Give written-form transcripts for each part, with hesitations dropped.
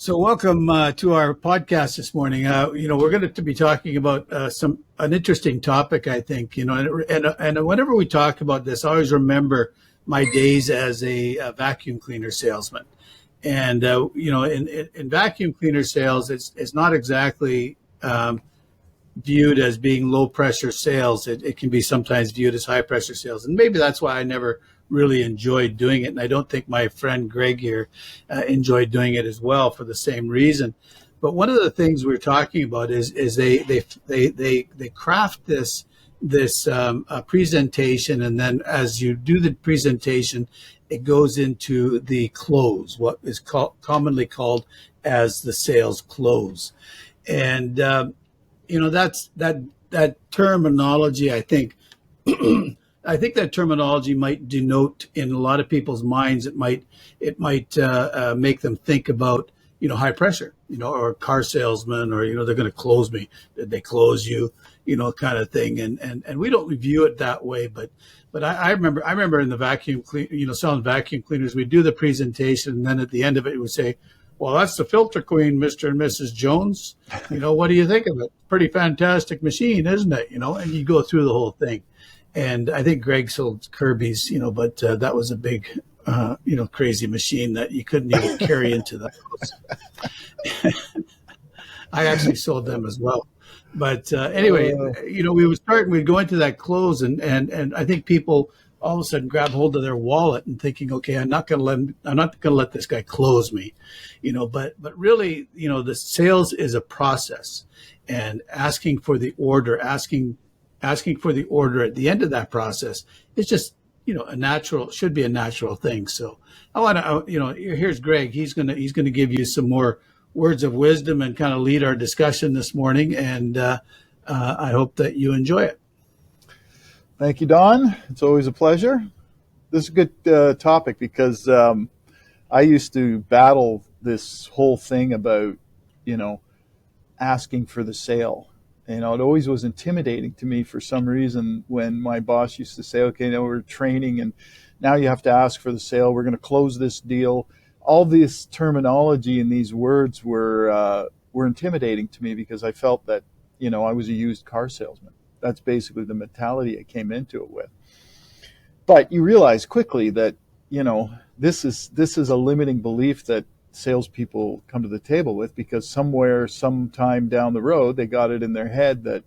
So welcome to our podcast this morning. We're going to be talking about an interesting topic, I think. And whenever we talk about this, I always remember my days as a vacuum cleaner salesman. And in vacuum cleaner sales, it's not exactly viewed as being low pressure sales. It can be sometimes viewed as high pressure sales. And maybe that's why I never really enjoyed doing it. And I don't think my friend Greg here enjoyed doing it as well for the same reason. But one of the things we're talking about is they craft this presentation, and then as you do the presentation, it goes into the close, what is commonly called as the sales close. And that terminology, I think I think that terminology might denote in a lot of people's minds, it might make them think about high pressure, or car salesman, or they're going to close me. Did they close you, kind of thing. And we don't view it that way, but I remember in the vacuum clean, selling vacuum cleaners, we do the presentation, and then at the end of it, we would say, well, that's the filter queen, Mr. and Mrs. Jones. What do you think of it? Pretty fantastic machine, isn't it? And you go through the whole thing. And I think Greg sold Kirby's, but that was a big, crazy machine that you couldn't even carry into the house. I actually sold them as well. But anyway, we'd go into that close, and I think people all of a sudden grab hold of their wallet and thinking, okay, I'm not going to let this guy close me, but really, the sales is a process, and asking for the order at the end of that process is just, should be a natural thing. So I want to, here's Greg. He's going to give you some more words of wisdom and kind of lead our discussion this morning. And I hope that you enjoy it. Thank you, Don. It's always a pleasure. This is a good topic because I used to battle this whole thing about, asking for the sale. It always was intimidating to me for some reason when my boss used to say, okay, now we're training and now you have to ask for the sale. We're going to close this deal. All this terminology and these words were intimidating to me because I felt that, I was a used car salesman. That's basically the mentality I came into it with. But you realize quickly that, this is a limiting belief that salespeople come to the table with, because somewhere, sometime down the road, they got it in their head that,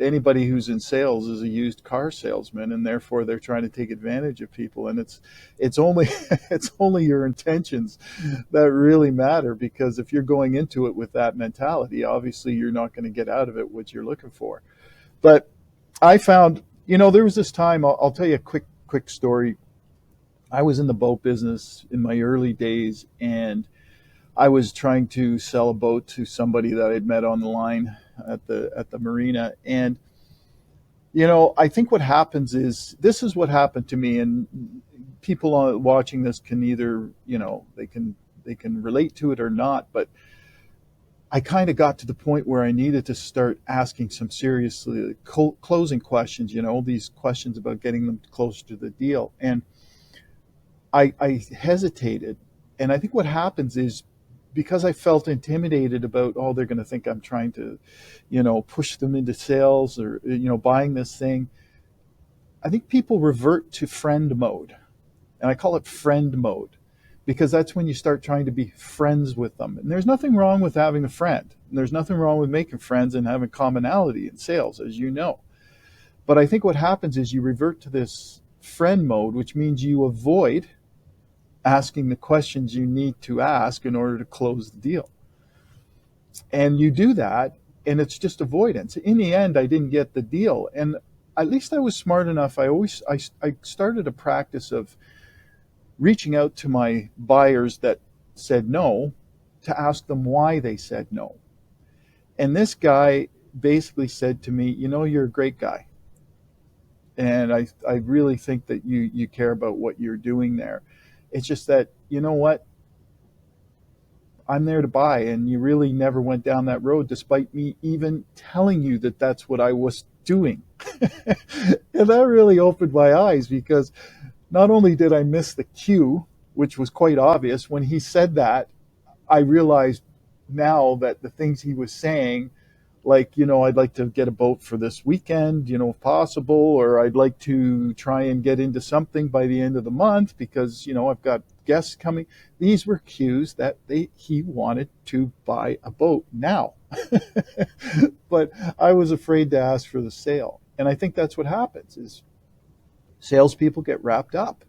anybody who's in sales is a used car salesman, and therefore they're trying to take advantage of people. And it's only it's only your intentions that really matter, because if you're going into it with that mentality, obviously you're not going to get out of it what you're looking for. But I found, there was this time, I'll tell you a quick story. I was in the boat business in my early days, and I was trying to sell a boat to somebody that I'd met on the line at the marina. And, I think what happens is, this is what happened to me, and people watching this can either, they can relate to it or not, but I kind of got to the point where I needed to start asking some seriously closing questions, these questions about getting them closer to the deal. And I hesitated. And I think what happens is, because I felt intimidated about, they're going to think I'm trying to, push them into sales or, buying this thing. I think people revert to friend mode. And I call it friend mode, because that's when you start trying to be friends with them. And there's nothing wrong with having a friend. And there's nothing wrong with making friends and having commonality in sales, as you know. But I think what happens is you revert to this friend mode, which means you avoid asking the questions you need to ask in order to close the deal. And you do that, and it's just avoidance. In the end, I didn't get the deal. And at least I was smart enough. I started a practice of reaching out to my buyers that said no, to ask them why they said no. And this guy basically said to me, you're a great guy. And I really think that you care about what you're doing there. It's just that, you know what? I'm there to buy, and you really never went down that road, despite me even telling you that that's what I was doing. And that really opened my eyes, because not only did I miss the cue which was quite obvious. When he said that, I realized now that the things he was saying, like, I'd like to get a boat for this weekend, if possible, or I'd like to try and get into something by the end of the month because, I've got guests coming. These were cues that he wanted to buy a boat now. But I was afraid to ask for the sale. And I think that's what happens is salespeople get wrapped up.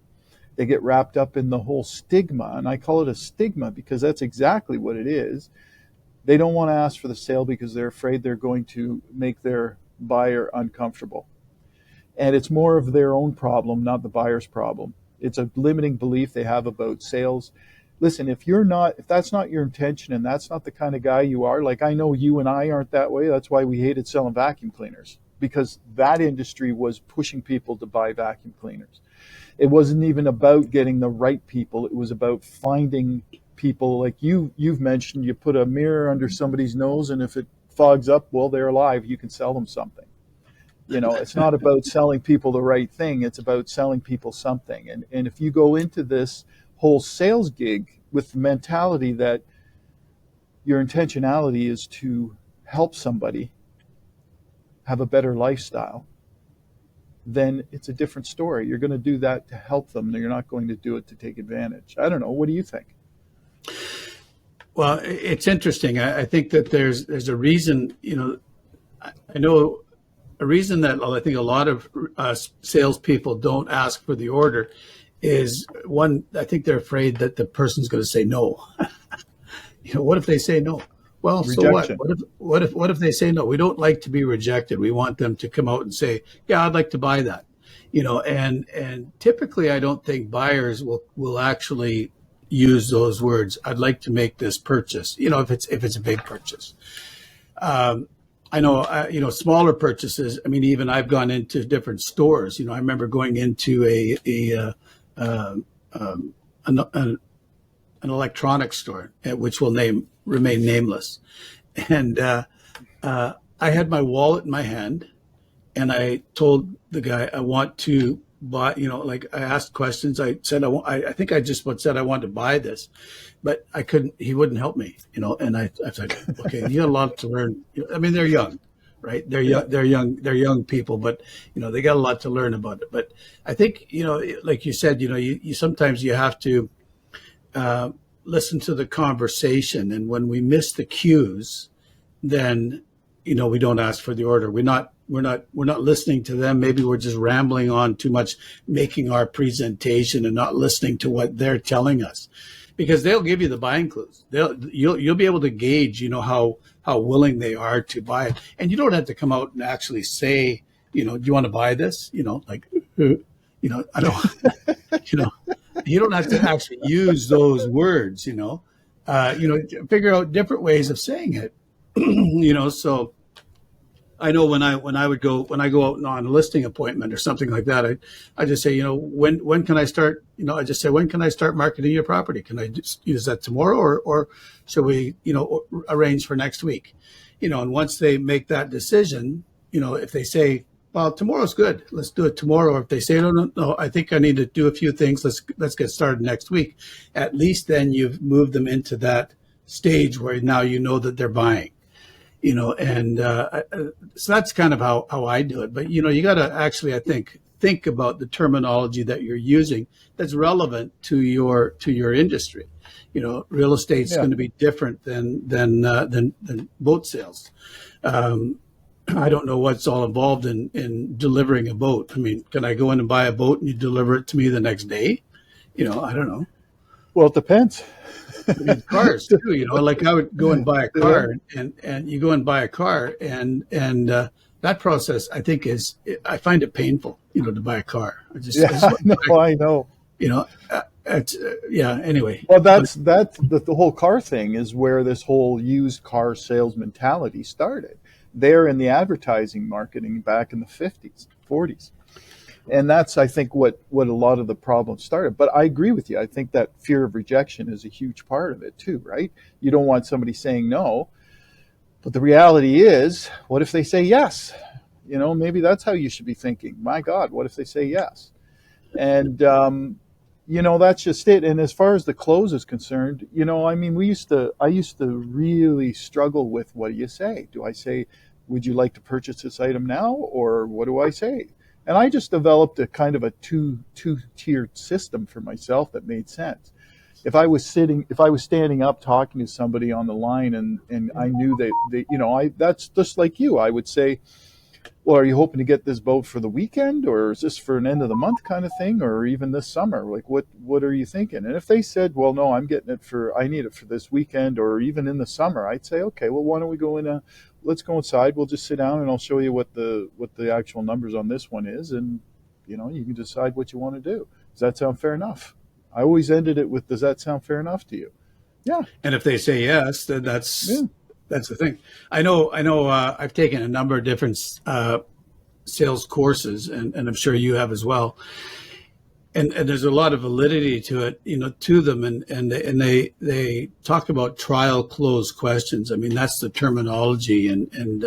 They get wrapped up in the whole stigma. And I call it a stigma because that's exactly what it is. They don't want to ask for the sale because they're afraid they're going to make their buyer uncomfortable. And it's more of their own problem, not the buyer's problem. It's a limiting belief they have about sales. Listen, if that's not your intention and that's not the kind of guy you are, like I know you and I aren't that way. That's why we hated selling vacuum cleaners, because that industry was pushing people to buy vacuum cleaners. It wasn't even about getting the right people. It was about finding people like you've mentioned. You put a mirror under somebody's nose, and if it fogs up, well, they're alive. You can sell them something. It's not about selling people the right thing. It's about selling people something. And if you go into this whole sales gig with the mentality that your intentionality is to help somebody have a better lifestyle, then it's a different story. You're going to do that to help them. You're not going to do it to take advantage. I don't know. What do you think? Well, it's interesting. I think that there's a reason, I know a reason that I think a lot of salespeople don't ask for the order is, one, I think they're afraid that the person's going to say no. What if they say no? Well, Rejection. so what? What if they say no? We don't like to be rejected. We want them to come out and say, yeah, I'd like to buy that. And typically I don't think buyers will actually use those words. I'd like to make this purchase, if it's a big purchase. I know, smaller purchases. I mean, even I've gone into different stores. I remember going into an electronics store, which will remain nameless. And I had my wallet in my hand, and I told the guy I want to buy. I asked questions. I said I think I just said I wanted to buy this, but I couldn't. He wouldn't help me. And I said, okay, you got a lot to learn. I mean, they're young, right? They're young. They're young people, but they got a lot to learn about it. But I think like you said, you sometimes you have to listen to the conversation, and when we miss the cues, then we don't ask for the order. We're not listening to them. Maybe we're just rambling on too much, making our presentation and not listening to what they're telling us, because they'll give you the buying clues. You'll be able to gauge how willing they are to buy it, and you don't have to come out and actually say, do you want to buy this? I don't. You don't have to actually use those words. Figure out different ways of saying it. So I know when I go out on a listing appointment or something like that, I just say, when can I start? I just say, when can I start marketing your property? Can I just use that tomorrow, or should we, arrange for next week? And once they make that decision, if they say, well, tomorrow's good, let's do it tomorrow. Or if they say, no, I think I need to do a few things, let's get started next week. At least then you've moved them into that stage where now that they're buying. And so that's kind of how I do it. But, you got to actually, I think about the terminology that you're using that's relevant to your industry. Real estate's going to be different than boat sales. I don't know what's all involved in delivering a boat. I mean, can I go in and buy a boat and you deliver it to me the next day? I don't know. Well, it depends. I mean, cars too, like I would go and buy a car, and you go and buy a car, and that process I find it painful, to buy a car. I know. Anyway. Well, that's the whole car thing is where this whole used car sales mentality started. There in the advertising marketing back in the 50s, 40s. And that's, I think, what a lot of the problems started. But I agree with you. I think that fear of rejection is a huge part of it too, right? You don't want somebody saying no. But the reality is, what if they say yes? Maybe that's how you should be thinking. My God, what if they say yes? And, that's just it. And as far as the close is concerned, I mean, I used to really struggle with, what do you say? Do I say, would you like to purchase this item now? Or what do I say? And I just developed a kind of a two-tiered system for myself that made sense. If I was standing up talking to somebody on the line, and I knew that that's just like you, I would say, well, are you hoping to get this boat for the weekend, or is this for an end of the month kind of thing, or even this summer? Like, what are you thinking? And if they said, well, no, I need it for this weekend, or even in the summer, I'd say, okay, well, why don't we let's go inside. We'll just sit down and I'll show you what the actual numbers on this one is. And, you can decide what you want to do. Does that sound fair enough? I always ended it with, does that sound fair enough to you? Yeah. And if they say yes, then Yeah. that's the thing. I know. I've taken a number of different sales courses, and I'm sure you have as well. And there's a lot of validity to it, to them. And they talk about trial close questions. I mean, that's the terminology. And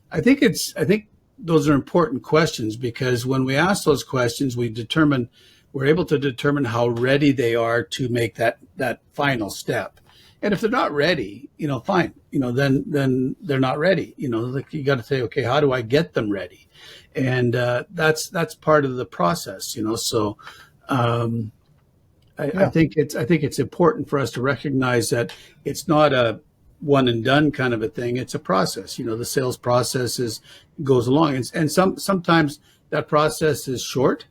I think those are important questions, because when we ask those questions, we're able to determine how ready they are to make that final step. And if they're not ready, fine, then they're not ready. Like, you got to say, okay, how do I get them ready? And that's part of the process. So I think it's important for us to recognize that it's not a one and done kind of a thing. It's a process. The sales process goes along, and sometimes that process is short.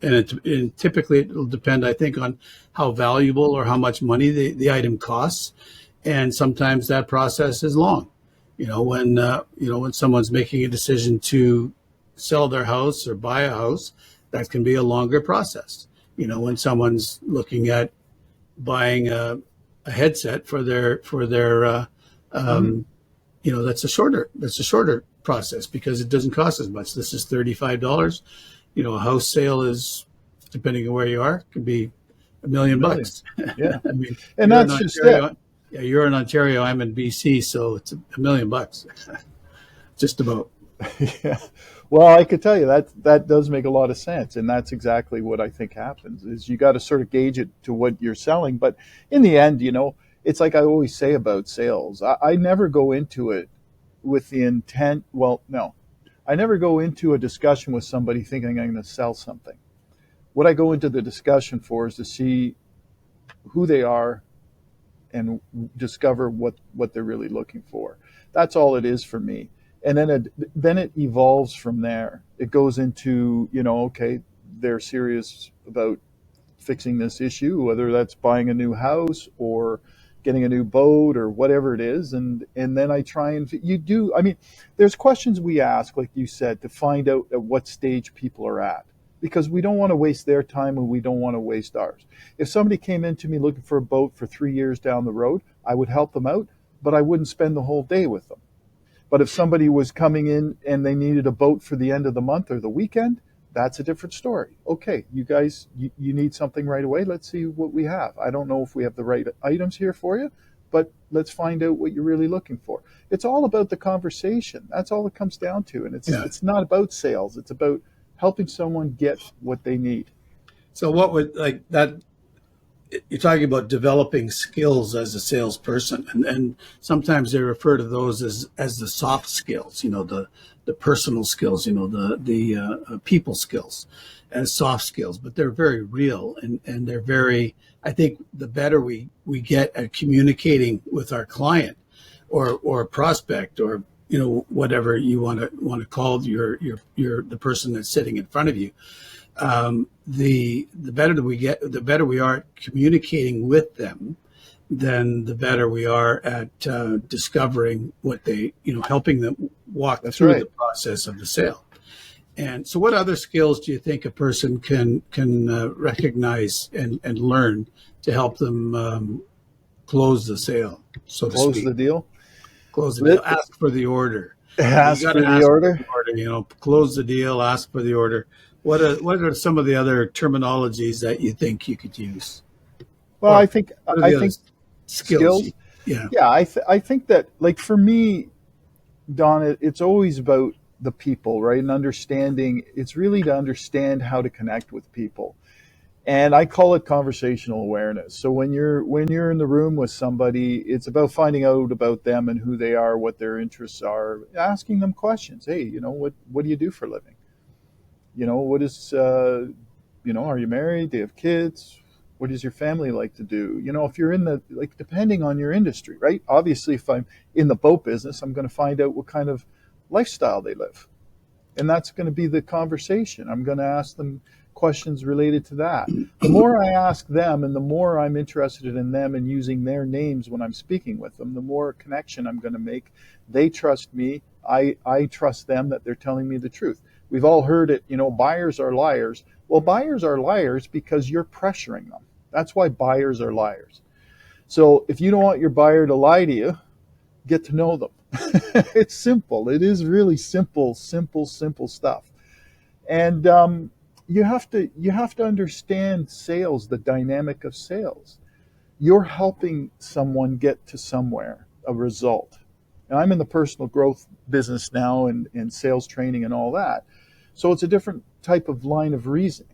And typically it'll depend, I think, on how valuable or how much money the item costs. And sometimes that process is long. When someone's making a decision to sell their house or buy a house, that can be a longer process. When someone's looking at buying a headset for their that's a shorter process, because it doesn't cost as much. This is $35. A house sale is, depending on where you are, could be $1 million. Yeah. I mean, and that's just it. Yeah, you're in Ontario, I'm in BC, so it's $1 million. Just about. Yeah. Well, I could tell you that does make a lot of sense, and that's exactly what I think happens. Is you got to sort of gauge it to what you're selling, but in the end, it's like I always say about sales. I never go into it with the intent. Well, no. I never go into a discussion with somebody thinking I'm going to sell something. What I go into the discussion for is to see who they are and discover what they're really looking for. That's all it is for me. And then it evolves from there. It goes into, okay, they're serious about fixing this issue, whether that's buying a new house or getting a new boat or whatever it is. And then I try and there's questions we ask, like you said, to find out at what stage people are at, because we don't want to waste their time and we don't want to waste ours. If somebody came into me looking for a boat for 3 years down the road, I would help them out, but I wouldn't spend the whole day with them. But if somebody was coming in and they needed a boat for the end of the month or the weekend, that's a different story. Okay, you guys, you need something right away. Let's see what we have. I don't know if we have the right items here for you, but let's find out what you're really looking for. It's all about the conversation. That's all it comes down to. And it's not about sales. It's about helping someone get what they need. So what would, like, that, you're talking about developing skills as a salesperson, and sometimes they refer to those as the soft skills, the personal skills, the people skills as soft skills, but they're very real, and they're very, I think the better we get at communicating with our client or prospect, or whatever you want to call the person that's sitting in front of you, the better that we get, the better we are at communicating with them, then the better we are at discovering what they, helping them walk through the process of the sale. And so what other skills do you think a person can recognize and learn to help them close the sale, so to speak? Close the deal? Close the deal. Ask for the order. Ask for the order? Close the deal, ask for the order. What are some of the other terminologies that you think you could use? Well, I think skills. Yeah. I think that, like, for me, Don, it's always about the people, right? And understanding. It's really to understand how to connect with people. And I call it conversational awareness. So when you're in the room with somebody, it's about finding out about them and who they are, what their interests are, asking them questions. Hey, what do you do for a living? What is are you married? Do you have kids? What does your family like to do? If you're in the, like, depending on your industry, right? Obviously, if I'm in the boat business, I'm going to find out what kind of lifestyle they live. And that's going to be the conversation. I'm going to ask them questions related to that. The more I ask them and the more I'm interested in them and using their names when I'm speaking with them, the more connection I'm going to make. They trust me. I trust them that they're telling me the truth. We've all heard it, buyers are liars. Well, buyers are liars because you're pressuring them. That's why buyers are liars. So if you don't want your buyer to lie to you, get to know them. It's simple. It is really simple stuff. And you have to understand sales, the dynamic of sales. You're helping someone get to somewhere, a result. And I'm in the personal growth business now and sales training and all that. So it's a different type of line of reasoning.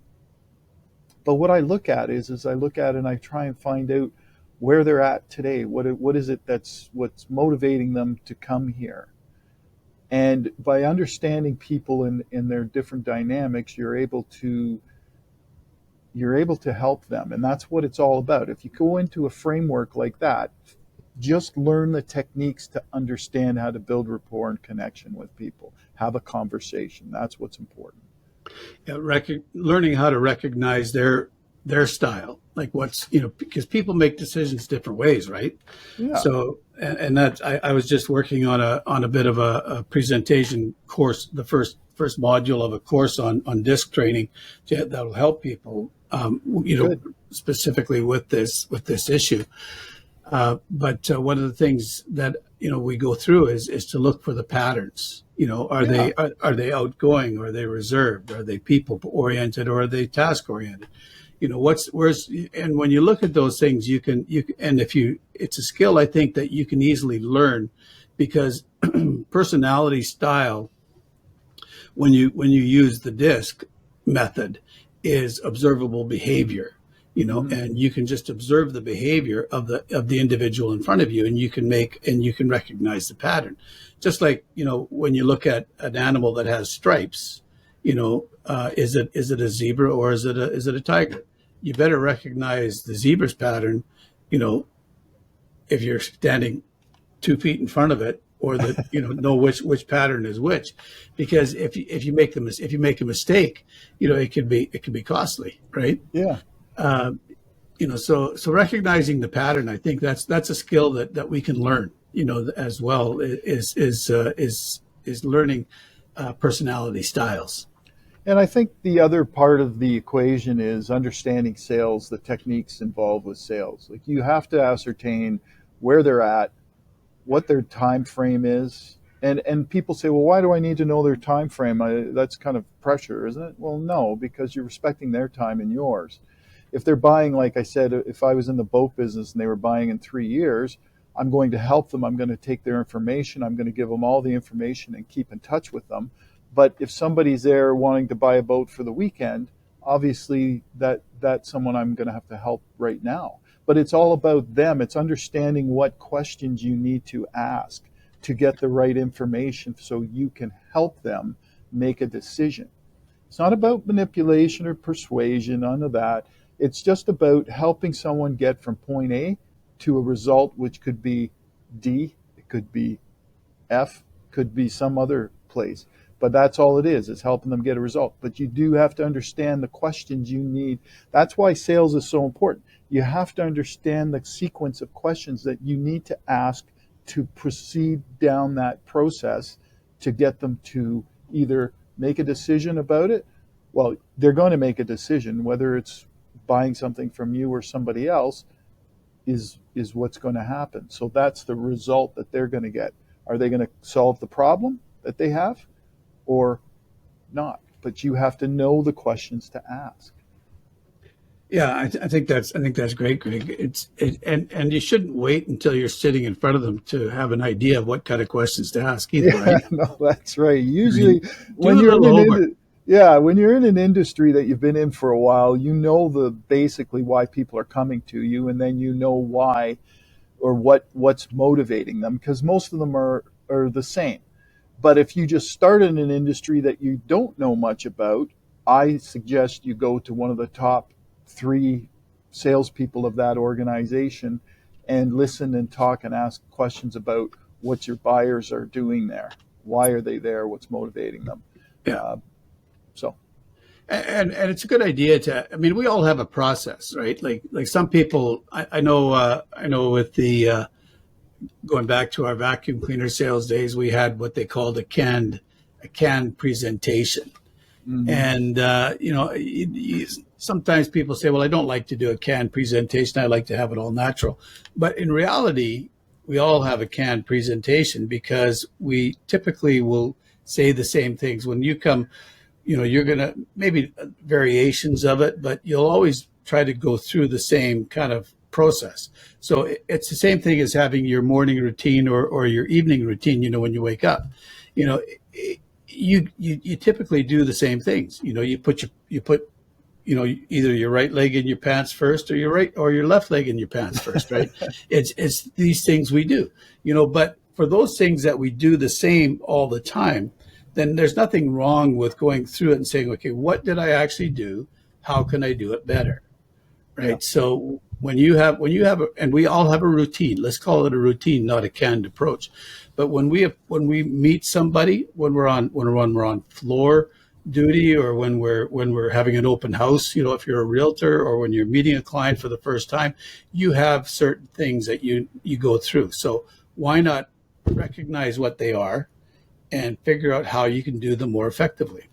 But what I look at is I look at it and I try and find out where they're at today. What is it what's motivating them to come here? And by understanding people in their different dynamics, you're able to help them. And that's what it's all about. If you go into a framework like that, just learn the techniques to understand how to build rapport and connection with people. Have a conversation. That's what's important. Yeah, learning how to recognize their style, like because people make decisions different ways, right? Yeah. So, and that I was just working on a bit of a presentation course, the first module of a course on disc training that'll help people, Good. specifically with this issue. But one of the things that we go through is to look for the patterns. Are Yeah. they outgoing? Are they reserved? Are they people oriented? Or are they task oriented? And when you look at those things, and it's a skill I think that you can easily learn, because personality style, when you use the DISC method, is observable behavior. And you can just observe the behavior of the individual in front of you, and you can recognize the pattern. Just like, when you look at an animal that has stripes, is it a zebra or is it a tiger? You better recognize the zebra's pattern, if you're standing 2 feet in front of it, or know which pattern is which, because if you make a mistake, it could be costly, right? Yeah. So recognizing the pattern, I think that's a skill that we can learn, as well, is learning personality styles. And I think the other part of the equation is understanding sales, the techniques involved with sales. Like, you have to ascertain where they're at, what their time frame is. And people say, well, why do I need to know their time frame? That's kind of pressure, isn't it? Well, no, because you're respecting their time and yours. If they're buying, like I said, if I was in the boat business and they were buying in 3 years, I'm going to help them. I'm going to take their information. I'm going to give them all the information and keep in touch with them. But if somebody's there wanting to buy a boat for the weekend, obviously that's someone I'm going to have to help right now. But it's all about them. It's understanding what questions you need to ask to get the right information so you can help them make a decision. It's not about manipulation or persuasion, none of that. It's just about helping someone get from point A to a result, which could be D, it could be F, could be some other place. But that's all it is. It's helping them get a result. But you do have to understand the questions you need. That's why sales is so important. You have to understand the sequence of questions that you need to ask to proceed down that process to get them to either make a decision about it. Well, they're going to make a decision, whether it's buying something from you or somebody else is what's going to happen. So that's the result that they're going to get. Are they going to solve the problem that they have or not? But you have to know the questions to ask. Yeah, I think that's great, Greg. And you shouldn't wait until you're sitting in front of them to have an idea of what kind of questions to ask either, right? No, that's right. I mean, Usually do when a you're in little homework. Yeah, when you're in an industry that you've been in for a while, you know the basically why people are coming to you, and then you know why or what's motivating them, because most of them are the same. But if you just start in an industry that you don't know much about, I suggest you go to one of the top three salespeople of that organization and listen and talk and ask questions about what your buyers are doing there. Why are they there? What's motivating them? Yeah. Uh, so, And it's a good idea to. I mean, we all have a process, right? Like some people, I know with the going back to our vacuum cleaner sales days, we had what they called a canned presentation. mm-hmm. And sometimes people say, "Well, I don't like to do a canned presentation. I like to have it all natural." But in reality, we all have a canned presentation because we typically will say the same things when you come. You're gonna maybe variations of it, but you'll always try to go through the same kind of process. So it's the same thing as having your morning routine or your evening routine. When you wake up, you know, you typically do the same things. You put either your right leg in your pants first or your left leg in your pants first, right? It's these things we do, but for those things that we do the same all the time, then there's nothing wrong with going through it and saying, okay, what did I actually do? How can I do it better? Yeah. Right. So and we all have a routine. Let's call it a routine, not a canned approach. But when we meet somebody, when we're on floor duty, or when we're having an open house, if you're a realtor, or when you're meeting a client for the first time, you have certain things that you go through. So why not recognize what they are and figure out how you can do them more effectively?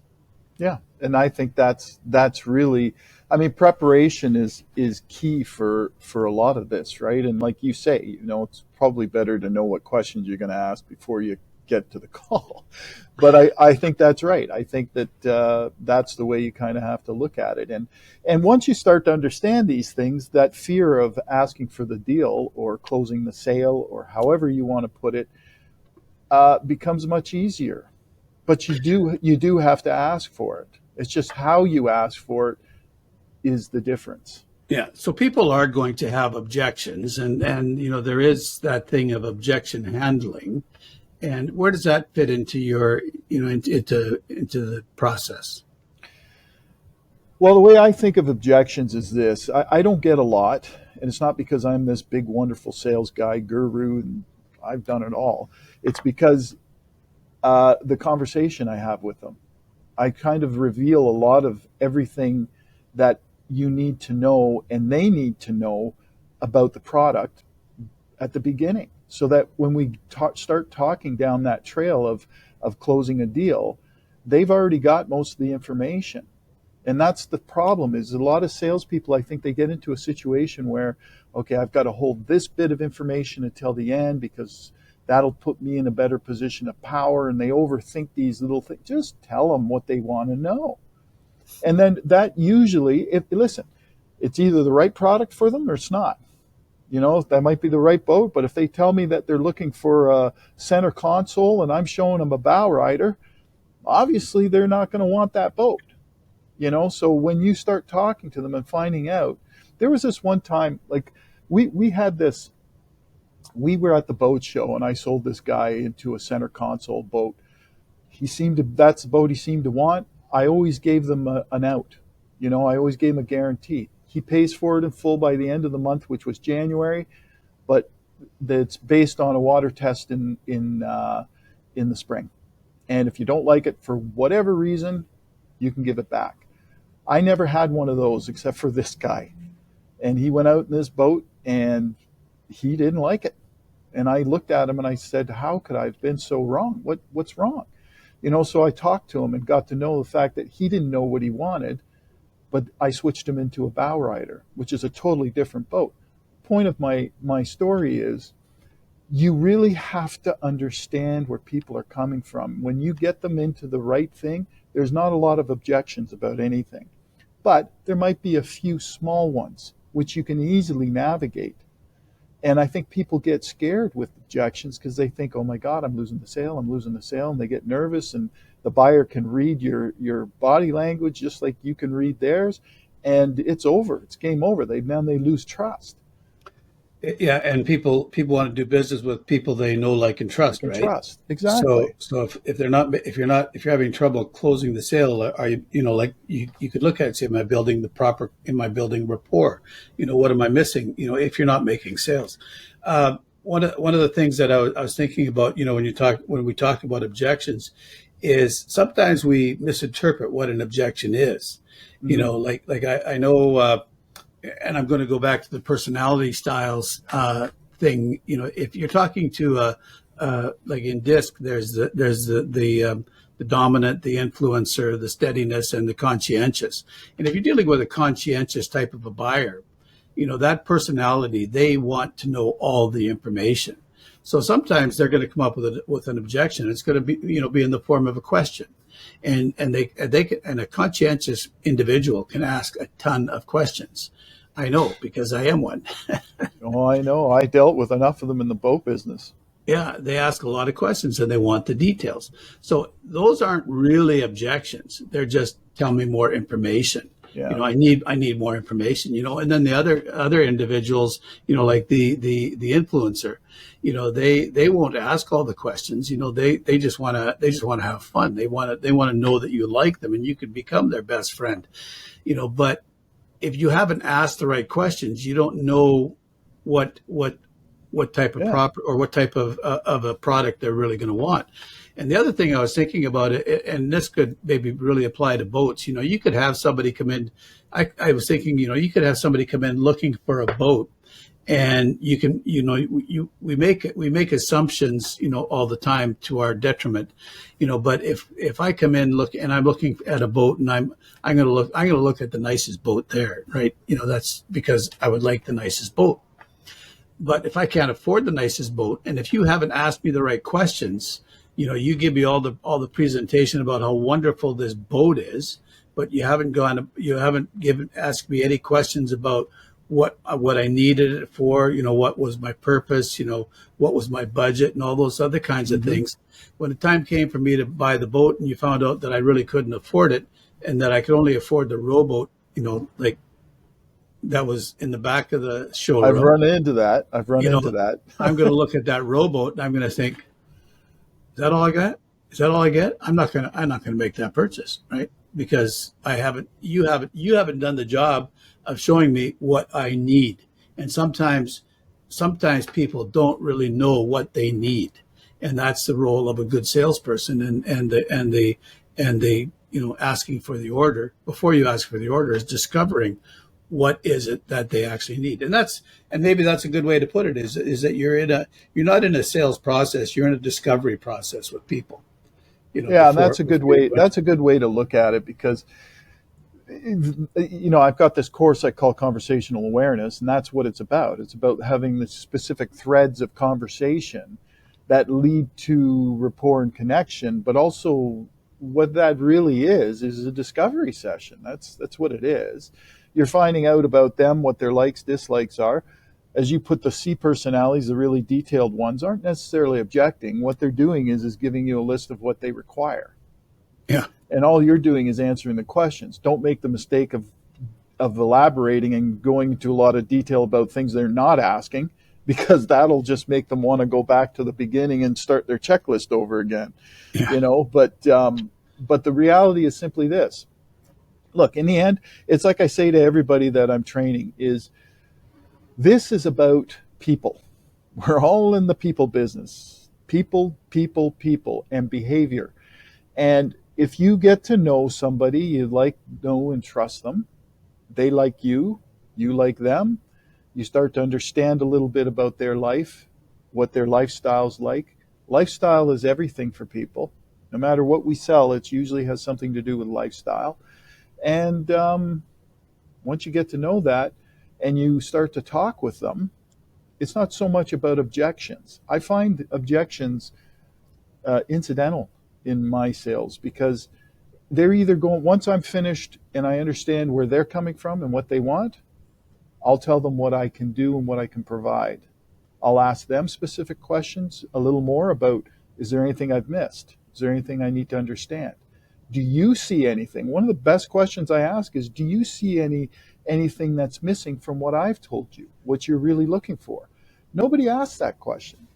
Yeah, and I think that's really, I mean, preparation is key for a lot of this, right? And like you say, it's probably better to know what questions you're going to ask before you get to the call. But I think that's right. I think that that's the way you kind of have to look at it. And once you start to understand these things, that fear of asking for the deal or closing the sale or however you want to put it becomes much easier. But you do have to ask for it. It's just how you ask for it is the difference. Yeah. So people are going to have objections, and there is that thing of objection handling. And where does that fit into your into the process? Well, the way I think of objections is this: I don't get a lot, and it's not because I'm this big, wonderful sales guy, guru, and I've done it all. It's because the conversation I have with them. I kind of reveal a lot of everything that you need to know and they need to know about the product at the beginning, so that when we start talking down that trail of closing a deal, they've already got most of the information. And that's the problem, is a lot of salespeople, I think they get into a situation where, okay, I've got to hold this bit of information until the end because that'll put me in a better position of power, and they overthink these little things. Just tell them what they want to know. And then that usually, if listen, it's either the right product for them or it's not. That might be the right boat, but if they tell me that they're looking for a center console and I'm showing them a bow rider, obviously they're not going to want that boat. So when you start talking to them and finding out, there was this one time, like we had this, we were at the boat show and I sold this guy into a center console boat. That's the boat he seemed to want. I always gave them an out. I always gave him a guarantee. He pays for it in full by the end of the month, which was January, but it's based on a water test in the spring. And if you don't like it for whatever reason, you can give it back. I never had one of those except for this guy. And he went out in this boat and he didn't like it. And I looked at him and I said, how could I have been so wrong? What's wrong? So I talked to him and got to know the fact that he didn't know what he wanted, but I switched him into a bow rider, which is a totally different boat. Point of my story is, you really have to understand where people are coming from. When you get them into the right thing, there's not a lot of objections about anything. But there might be a few small ones, which you can easily navigate. And I think people get scared with objections because they think, oh my God, I'm losing the sale, I'm losing the sale. And they get nervous, and the buyer can read your body language just like you can read theirs. And it's over. It's game over. They lose trust. Yeah, and people want to do business with people they know, like, and Like trust, and right? trust. So Exactly. so if they're not if you're having trouble closing the sale, are you, like, you could look at it and say, am I building rapport? What am I missing? If you're not making sales. One of the things that I was thinking about, when we talk about objections, is sometimes we misinterpret what an objection is. Mm-hmm. I know, and I'm going to go back to the personality styles thing. If you're talking to like in DISC, there's the dominant, the influencer, the steadiness, and the conscientious. And if you're dealing with a conscientious type of a buyer, that personality, they want to know all the information. So sometimes they're going to come up with an objection. It's going to be in the form of a question, and a conscientious individual can ask a ton of questions. I know, because I am one. Oh, I know. I dealt with enough of them in the boat business. Yeah, they ask a lot of questions and they want the details. So those aren't really objections. They're just, tell me more information. Yeah. I need more information, and then the other individuals, like the influencer, they won't ask all the questions. They just want to have fun. They want to know that you like them and you can become their best friend. But if you haven't asked the right questions, you don't know what type of Yeah. what type of a product they're really going to want. And the other thing I was thinking about it, and this could maybe really apply to boats. You could have somebody come in. I was thinking, you could have somebody come in looking for a boat, and you can, we make assumptions, all the time to our detriment, But if I come in and I'm looking at a boat, and I'm going to look at the nicest boat there, right? That's because I would like the nicest boat. But if I can't afford the nicest boat, and if you haven't asked me the right questions, you give me all the presentation about how wonderful this boat is, but you haven't asked me any questions about what I needed it for, what was my purpose, what was my budget, and all those other kinds of Mm-hmm. things. When the time came for me to buy the boat, and you found out that I really couldn't afford it, and that I could only afford the rowboat, like, that was in the back of the I've showroom, run into that. I've run you into know, that. I'm going to look at that rowboat and I'm going to think, is that all I got? Is that all I get? I'm not going to make that purchase, right? Because you haven't done the job of showing me what I need. And sometimes people don't really know what they need. And that's the role of a good salesperson, and the asking for the order. Before you ask for the order, is discovering what is it that they actually need. And maybe that's a good way to put it, is that you're not in a sales process, you're in a discovery process with people, Yeah, and before that's a good before you way. go in. That's a good way to look at it because I've got this course I call conversational awareness, and that's what it's about. It's about having the specific threads of conversation that lead to rapport and connection, but also what that really is a discovery session. That's what it is. You're finding out about them, what their likes, dislikes are. As you put, the C personalities, the really detailed ones, aren't necessarily objecting. What they're doing is giving you a list of what they require. Yeah. And all you're doing is answering the questions. Don't make the mistake of elaborating and going into a lot of detail about things they're not asking, because that'll just make them want to go back to the beginning and start their checklist over again. Yeah. But the reality is simply this. Look, in the end, it's like I say to everybody that I'm training, is this is about people. We're all in the people business. People, people, people, and behavior. And if you get to know somebody, you like, know, and trust them, they like you like them, you start to understand a little bit about their life, what their lifestyle's like. Lifestyle is everything for people. No matter what we sell, it usually has something to do with lifestyle. And once you get to know that and you start to talk with them, it's not so much about objections. I find objections incidental in my sales, because they're either going, once I'm finished and I understand where they're coming from and what they want, I'll tell them what I can do and what I can provide. I'll ask them specific questions a little more about, is there anything I've missed? Is there anything I need to understand? Do you see anything? One of the best questions I ask is, do you see anything that's missing from what I've told you, what you're really looking for? Nobody asks that question.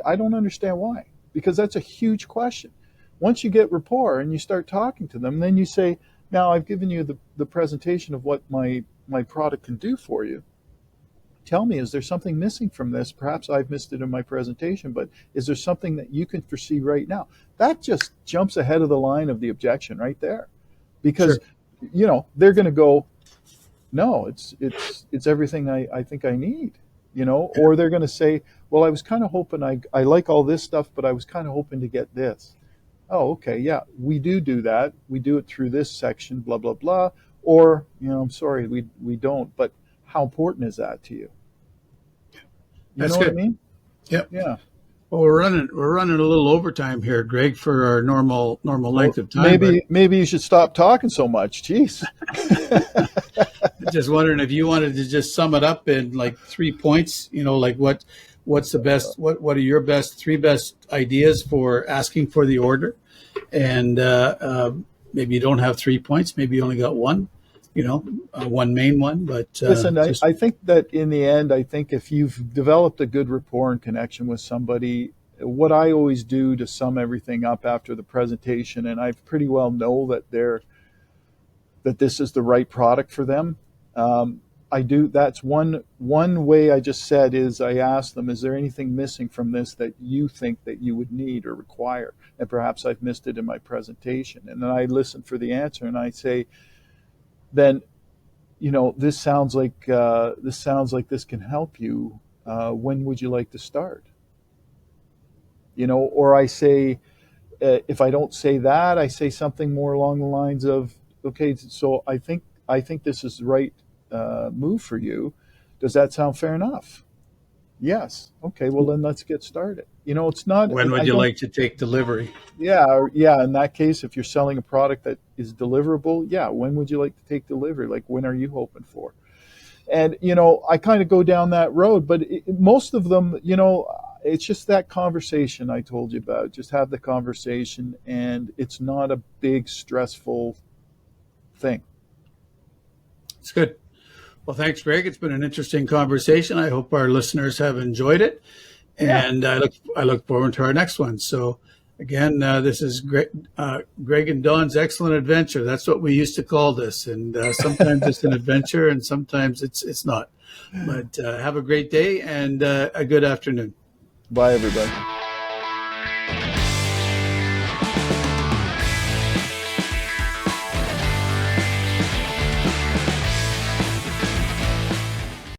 I don't understand why, because that's a huge question. Once you get rapport and you start talking to them, then you say, now I've given you the presentation of what my product can do for you. Tell me, is there something missing from this? Perhaps I've missed it in my presentation, but is there something that you can foresee right now? That just jumps ahead of the line of the objection right there. Because, Sure. They're going to go, no, it's everything I think I need, or they're going to say, well, I was kind of hoping I like all this stuff, but I was kind of hoping to get this. Oh, okay, yeah, we do that. We do it through this section, blah, blah, blah. Or, I'm sorry, we don't. But how important is that to you? You That's know what I good. mean? Yep. Yeah. Well, we're running a little overtime here, Greg, for our normal Well, length of time. But maybe you should stop talking so much. Jeez. just wondering if you wanted to just sum it up in like 3 points. Like what's the best? What are your three best ideas for asking for the order? And maybe you don't have 3 points. Maybe you only got one. One main one. But Listen, just I think that in the end, I think if you've developed a good rapport and connection with somebody, what I always do to sum everything up after the presentation, and I pretty well know that this is the right product for them. I do. That's one way I just said is I ask them, is there anything missing from this that you think that you would need or require? And perhaps I've missed it in my presentation. And then I listen for the answer and I say, then, this sounds like this can help you. When would you like to start? Or I say, if I don't say that, I say something more along the lines of, okay, so I think this is the right move for you. Does that sound fair enough? Yes. Okay. Well, then let's get started. It's not. when would I you don't. like to take delivery? Yeah. In that case, if you're selling a product that is deliverable, yeah. When would you like to take delivery? Like, when are you hoping for? And I kind of go down that road, but most of them, it's just that conversation I told you about. Just have the conversation, and it's not a big stressful thing. It's good. Well, thanks, Greg. It's been an interesting conversation. I hope our listeners have enjoyed it, Yeah. and I look forward to our next one. So, again, this is Greg and Don's Excellent Adventure. That's what we used to call this, and sometimes it's an adventure, and sometimes it's not. But have a great day and a good afternoon. Bye, everybody.